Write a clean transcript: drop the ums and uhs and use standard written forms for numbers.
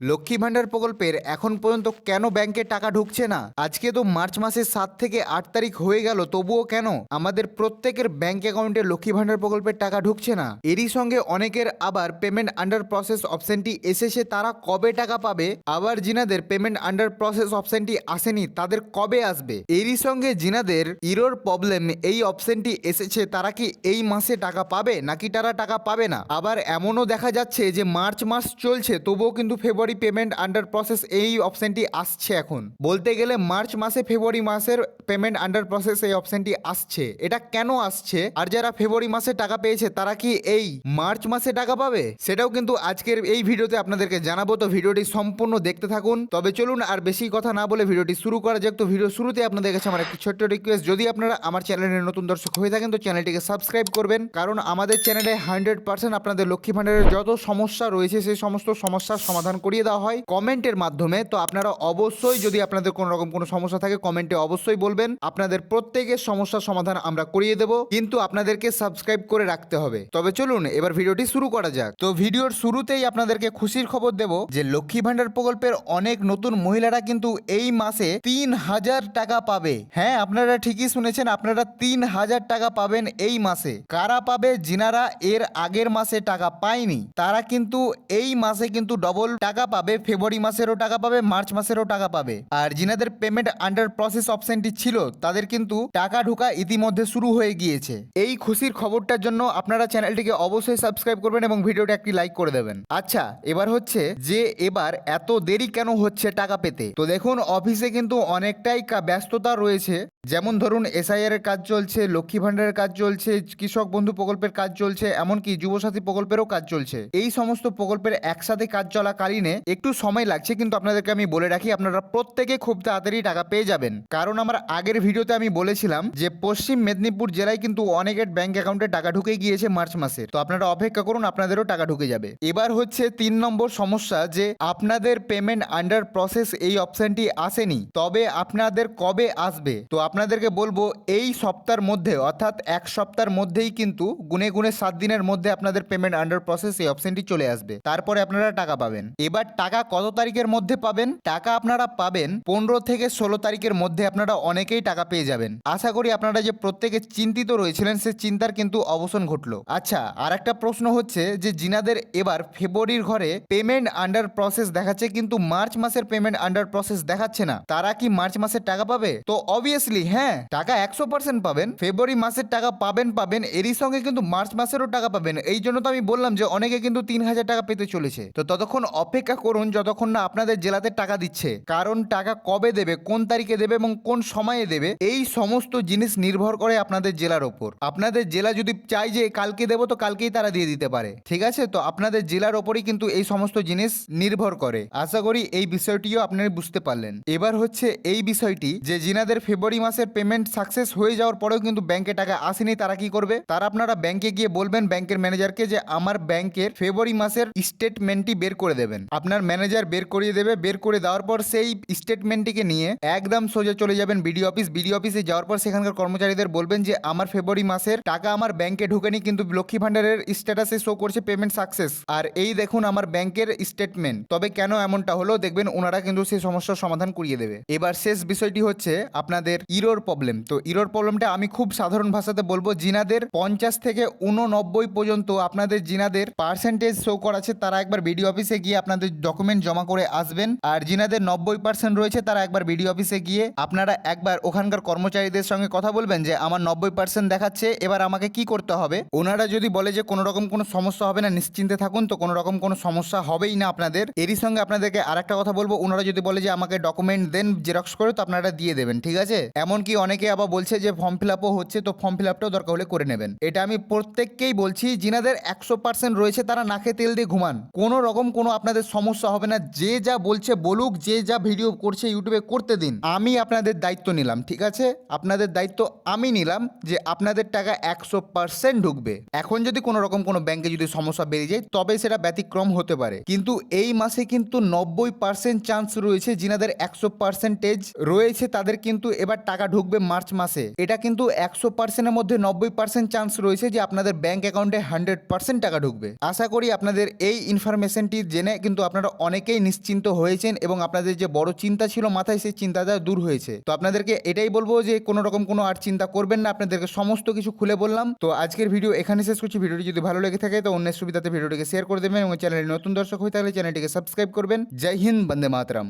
লক্ষ্মী ভাণ্ডার প্রকল্পের এখন পর্যন্ত কেন ব্যাংকে টাকা ঢুকছে না? আজকে তো মার্চ মাসের 7 থেকে 8 তারিখ হয়ে গেল, তবুও কেন আমাদের প্রত্যেকের ব্যাংক অ্যাকাউন্টে লক্ষ্মী ভাণ্ডার প্রকল্পের টাকা ঢুকছে না? এরই সঙ্গে অনেকের আবার পেমেন্ট আন্ডার প্রসেস অপশনটি এসেছে, তারা কবে টাকা পাবে? আবার যিনাদের পেমেন্ট আন্ডার প্রসেস অপশনটি আসেনি তাদের কবে আসবে? এরই সঙ্গে যিনাদের ইরোর প্রবলেম এই অপশনটি এসেছে, তারা কি এই মাসে টাকা পাবে নাকি তারা টাকা পাবে না? আবার এমনও দেখা যাচ্ছে যে মার্চ মাস চলছে তবুও কিন্তু ফেব্রুয়ারি পেমেন্ট আন্ডার প্রসেস এই অপশনটি আসছে। এখন বলতে গেলে মার্চ মাসে ফেব্রুয়ারি মাসের পেমেন্ট আন্ডার প্রসেস এই অপশনটি আসছে। এটা কেন আসছে? আর যারা ফেব্রুয়ারি মাসে টাকা পেয়েছে তারা কি এই মার্চ মাসে টাকা পাবে? সেটাও কিন্তু আজকের এই ভিডিওতে আপনাদেরকে জানাবো, তো ভিডিওটি সম্পূর্ণ দেখতে থাকুন। তবে চলুন আর বেশি কথা না বলে ভিডিওটি শুরু করা যাক। তো ভিডিও শুরুতে আপনাদের কাছে আমার একটি ছোট্ট রিকোয়েস্ট, যদি আপনারা আমার চ্যানেলের নতুন দর্শক হয়ে থাকেন তো চ্যানেলটিকে সাবস্ক্রাইব করবেন, কারণ আমাদের চ্যানেলে 100% আপনাদের লক্ষ্মী ভাণ্ডারের যত সমস্যা রয়েছে সেই সমস্ত সমস্যার সমাধান করিয়ে দেওয়া হয় কমেন্টের মাধ্যমে। তো আপনারা অবশ্যই, যদি আপনাদের কোনো রকম কোনো সমস্যা থাকে কমেন্টে অবশ্যই বলবেন, আপনাদের প্রত্যেকের সমস্যার সমাধান আমরা করিয়ে দেব, কিন্তু আপনাদেরকে সাবস্ক্রাইব করে রাখতে হবে। তবে চলুন এবার ভিডিওটি শুরু করা যাক। তো ভিডিওর শুরুতেই আপনাদেরকে খুশির খবর দেব যে লক্ষ্মী ভাণ্ডার প্রকল্পের অনেক নতুন মহিলারা কিন্তু এই মাসে 3,000 টাকা পাবে। হ্যাঁ, আপনারা ঠিকই শুনেছেন, আপনারা 3,000 টাকা পাবেন এই মাসে। কারা পাবে? যিনারা এর আগের মাসে টাকা পায়নি তারা কিন্তু এই মাসে কিন্তু ডবল টাকা পাবে। ফেব্রুয়ারি মাসেরও টাকা পাবে, মার্চ মাসেরও টাকা পাবে। আর যিনাদের পেমেন্ট আন্ডার প্রসেস অপশনটি ছিল তাদের কিন্তু টাকা ঢোকা ইতিমধ্যে শুরু হয়ে গিয়েছে। এই খুশির খবরটার জন্য আপনারা চ্যানেলটিকে অবশ্যই সাবস্ক্রাইব করবেন এবং ভিডিওটা একটি লাইক করে দেবেন। আচ্ছা, এবার হচ্ছে যে এবার এত দেরি কেন হচ্ছে টাকা পেতে? তো দেখুন, অফিসে কিন্তু অনেকটাই ব্যস্ততা রয়েছে। যেমন ধরুন, এসআইআর এর কাজ চলছে, লক্ষ্মী ভাণ্ডারের কাজ চলছে, কৃষক বন্ধু প্রকল্পের কাজ চলছে, এমনকি যুবসাথী প্রকল্পেরও কাজ চলছে। এই সমস্ত প্রকল্পের একসাথে কাজ চলাকালীনে একটু সময় লাগছে, কিন্তু আপনাদেরকে আমি বলে রাখি আপনারা প্রত্যেকে খুব তাড়াতাড়ি টাকা পেয়ে যাবেন। কারণ আমার আগের ভিডিওতে আমি বলেছিলাম যে পশ্চিম মেদিনীপুর জেলায় কিন্তু অনেকের ব্যাংক অ্যাকাউন্টে টাকা ঢুকে গিয়েছে মার্চ মাসে। তো আপনারা অপেক্ষা করুন, আপনাদেরও টাকা ঢুকে যাবে। এবার হচ্ছে 3 নম্বর সমস্যা, যে আপনাদের পেমেন্ট আন্ডার প্রসেস এই অপশনটি আসেনি, তবে আপনাদের কবে আসবে? তো আপনাদেরকে বলবো এই সপ্তাহের মধ্যে, অর্থাৎ এক সপ্তাহের মধ্যেই কিন্তু গুনে গুনে 7 দিনের মধ্যে আপনাদের পেমেন্ট আন্ডার প্রসেস এই অপশনটি চলে আসবে। তারপরে আপনারা টাকা পাবেন। এবার টাকা কত তারিখের মধ্যে পাবেন? টাকা আপনারা পাবেন 15 থেকে 16 তারিখের মধ্যে। আপনারা অনেকেই টাকা পেয়ে যাবেন। আশা করি আপনারা যে প্রত্যেকে চিন্তিত রয়েছিলেন সে চিন্তার কিন্তু অবসান ঘটলো। আচ্ছা, আর একটা প্রশ্ন হচ্ছে যে যিনাদের এবার ফেব্রুয়ারির ঘরে পেমেন্ট আন্ডার প্রসেস দেখাচ্ছে কিন্তু মার্চ মাসের পেমেন্ট আন্ডার প্রসেস দেখাচ্ছে না, তারা কি মার্চ মাসের টাকা পাবে? তো অবভিয়াসলি হ্যাঁ, টাকা 100% পাবেন। ফেব্রুয়ারি মাসের টাকা পাবেন, এরই সঙ্গে কিন্তু মার্চ মাসেরও টাকা পাবেন। এই জন্য তো আমি বললাম যে অনেকে কিন্তু 3,000 টাকা পেতে চলেছে। তো ততক্ষণ অপেক্ষা করুন যতক্ষণ না আপনাদের জেলাতে টাকা দিচ্ছে, কারণ টাকা কবে দেবে, কোন তারিখে দেবে এবং কোন সময়ে দেবে এই সমস্ত জিনিস নির্ভর করে আপনাদের জেলার ওপর। আপনাদের জেলা যদি চাই যে কালকে দেবো তো কালকেই তারা দিয়ে দিতে পারে, ঠিক আছে? তো আপনাদের জেলার ওপরই কিন্তু এই সমস্ত জিনিস নির্ভর করে। আশা করি এই বিষয়টিও আপনারা বুঝতে পারলেন। এবার হচ্ছে এই বিষয়টি যে যিনাদের ফেব্রুয়ারি মাসের পেমেন্ট সাকসেস হয়ে যাওয়ার পরেও কিন্তু ব্যাংকে টাকা আসেনি, তারা কি করবে? তারা আপনারা ব্যাংকে গিয়ে বলবেন ব্যাংকের ম্যানেজারকে যে আমার ব্যাংকের ফেব্রুয়ারি মাসের স্টেটমেন্টটি বের করে দেবেন। আপনার ম্যানেজার বের করিয়ে দেবে। বের করে দেওয়ার পর সেই স্টেটমেন্টটিকে নিয়ে একদম সোজা চলে যাবেন বিডিও অফিস। বিডিও অফিসে যাওয়ার পর সেখানকার কর্মচারীদের বলবেন যে আমার ফেব্রুয়ারি মাসের টাকা আমার ব্যাংকে ঢুকেনি, কিন্তু লক্ষ্মী ভাণ্ডারের স্ট্যাটাসে শো করছে পেমেন্ট সাকসেস, আর এই দেখুন আমার ব্যাংকের স্টেটমেন্ট। তবে কেন এমনটা হলো দেখবেন ওনারা কিন্তু সেই সমস্যার সমাধান করিয়ে দেবে। এবার শেষ বিষয়টি হচ্ছে আপনাদের ইরোর প্রবলেম। তো ইরোর প্রবলেমটা আমি খুব সাধারণ ভাষাতে বলবো, যিনাদের 50 থেকে 89 পর্যন্ত আপনাদের যিনাদের পার্সেন্টেজ শো করাছে তারা একবার বিডিও অফিসে গিয়ে আপনাদের ডকুমেন্ট জমা করে আসবেন। আর যিনাদের 90% রয়েছে তারা একবার বিডিও অফিসে গিয়ে আপনারা একবার ওখানকার কর্মচারীদের সঙ্গে কথা বলবেন যে আমার 90% দেখাচ্ছে, এবার আমাকে কি করতে হবে? ওনারা যদি বলে যে কোনো রকম কোনো সমস্যা হবে না, নিশ্চিন্তে থাকুন, তো কোনো রকম কোনো সমস্যা হবেই না আপনাদের। এরই সঙ্গে আপনাদেরকে আরেকটা কথা বলবো, ওনারা যদি বলে যে আমাকে ডকুমেন্ট দেন জেরক্স করে, তো আপনারা দিয়ে দেবেন, ঠিক আছে? এমনকি অনেকে আবার বলছে যে ফর্ম ফিল আপও হচ্ছে, তো ফর্ম ফিল আপটাও দরকার হলে করে নেবেন। এটা আমি প্রত্যেককেই বলছি, যিনাদের 100% রয়েছে তারা নাকে তেল দিয়ে ঘুমান, কোনো রকম কোনো আপনাদের সমস্যা হবে না। যে যা বলছে বলুক, যে যা ভিডিও করছে ইউটিউবে করতে দিন, আমি আপনাদের দায়িত্ব নিলাম, ঠিক আছে? আপনাদের দায়িত্ব আমি নিলাম যে আপনাদের টাকা 100% ঢুকবে। এখন যদি কোনো রকম কোনো ব্যাংকে যদি সমস্যা বেরিয়ে যায় তবে সেটা ব্যতিক্রম হতে পারে, কিন্তু এই মাসে কিন্তু 90% চান্স রয়েছে, যিনাদের 100% রয়েছে তাদের কিন্তু এবার টাকা ঢুকবে মার্চ মাসে। এটা কিন্তু 100%-এর মধ্যে 90% চান্স রয়েছে যে আপনাদের ব্যাংক অ্যাকাউন্টে 100% টাকা ঢুকবে। আশা করি আপনাদের এই ইনফরমেশনটি জেনে কিন্তু আপনারা অনেকেই নিশ্চিন্ত হয়েছেন এবং আপনাদের যে বড় চিন্তা ছিল মাথায় সেই চিন্তাটা দূর হয়েছে। তো আপনাদেরকে এটাই বলবো যে কোনো রকম কোনো আর চিন্তা করবেন না, আপনাদেরকে সমস্ত কিছু খুলে বললাম। তো আজকের ভিডিও এখানে শেষ করছি। ভিডিওটি যদি ভালো লেগে থাকে তো অন্যের সুবিধাতে ভিডিওটিকে শেয়ার করে দেবেন এবং চ্যানেলে নতুন দর্শক হয়ে থাকলে চ্যানেলটিকে সাবস্ক্রাইব করবেন। জয় হিন্দ, বন্দে মাতরম।